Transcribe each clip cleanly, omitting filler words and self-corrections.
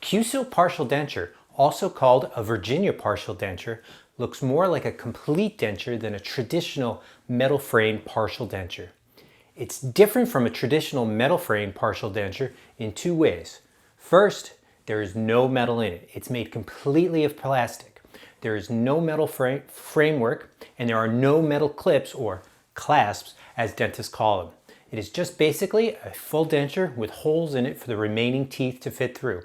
Cu-Sil partial denture, also called a Virginia partial denture, looks more like a complete denture than a traditional metal frame partial denture. It's different from a traditional metal frame partial denture in two ways. First, there is no metal in it. It's made completely of plastic. There is no metal framework, and there are no metal clips or clasps, as dentists call them. It is just basically a full denture with holes in it for the remaining teeth to fit through.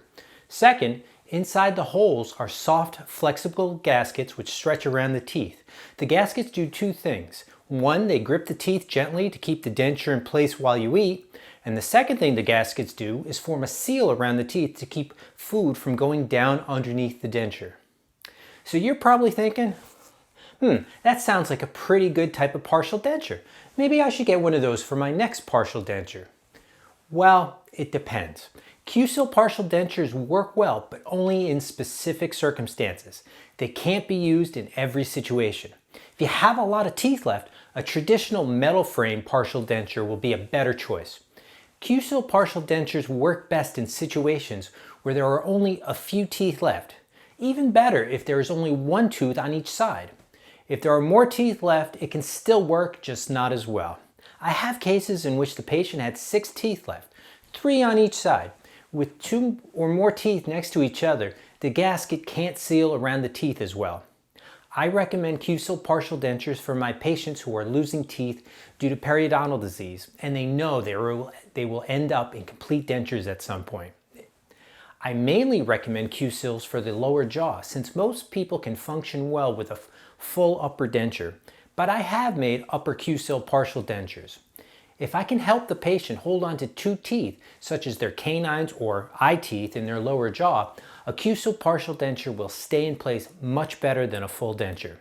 Second, inside the holes are soft, flexible gaskets which stretch around the teeth. The gaskets do two things. One, they grip the teeth gently to keep the denture in place while you eat. And the second thing the gaskets do is form a seal around the teeth to keep food from going down underneath the denture. So you're probably thinking, that sounds like a pretty good type of partial denture. Maybe I should get one of those for my next partial denture. Well, it depends. Cu-Sil partial dentures work well, but only in specific circumstances. They can't be used in every situation. If you have a lot of teeth left, a traditional metal frame partial denture will be a better choice. Cu-Sil partial dentures work best in situations where there are only a few teeth left. Even better if there is only one tooth on each side. If there are more teeth left, it can still work, just not as well. I have cases in which the patient had 6 teeth left, 3 on each side. With 2 or more teeth next to each other, the gasket can't seal around the teeth as well. I recommend Cu-Sil partial dentures for my patients who are losing teeth due to periodontal disease, and they know they will end up in complete dentures at some point. I mainly recommend Cu-Sils for the lower jaw, since most people can function well with a full upper denture, but I have made upper Cu-Sil partial dentures. If I can help the patient hold on to 2 teeth, such as their canines or eye teeth in their lower jaw, a Cu-Sil partial denture will stay in place much better than a full denture.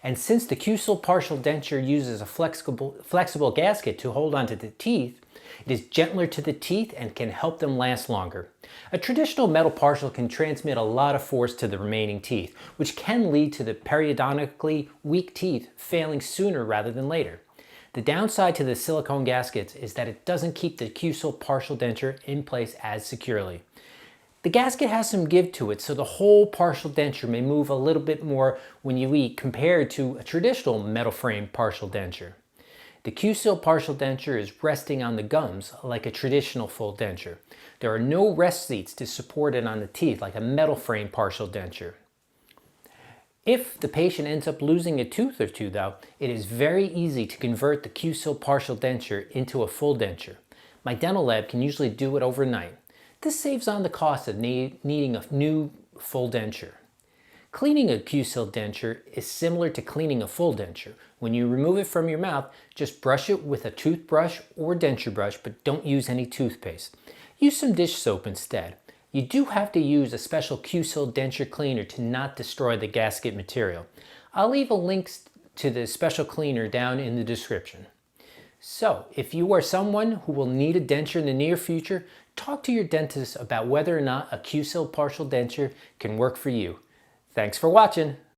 And since the Cu-Sil partial denture uses a flexible gasket to hold onto the teeth, it is gentler to the teeth and can help them last longer. A traditional metal partial can transmit a lot of force to the remaining teeth, which can lead to the periodontically weak teeth failing sooner rather than later. The downside to the silicone gaskets is that it doesn't keep the Cu-Sil partial denture in place as securely. The gasket has some give to it, so the whole partial denture may move a little bit more when you eat compared to a traditional metal frame partial denture. The Cu-Sil partial denture is resting on the gums like a traditional full denture. There are no rest seats to support it on the teeth like a metal frame partial denture. If the patient ends up losing a tooth or two though, it is very easy to convert the Cu-Sil partial denture into a full denture. My dental lab can usually do it overnight. This saves on the cost of needing a new full denture. Cleaning a Cu-Sil denture is similar to cleaning a full denture. When you remove it from your mouth, just brush it with a toothbrush or denture brush, but don't use any toothpaste. Use some dish soap instead. You do have to use a special Cu-Sil denture cleaner to not destroy the gasket material. I'll leave a link to the special cleaner down in the description. So, if you are someone who will need a denture in the near future, talk to your dentist about whether or not a Cu-Sil partial denture can work for you. Thanks for watching.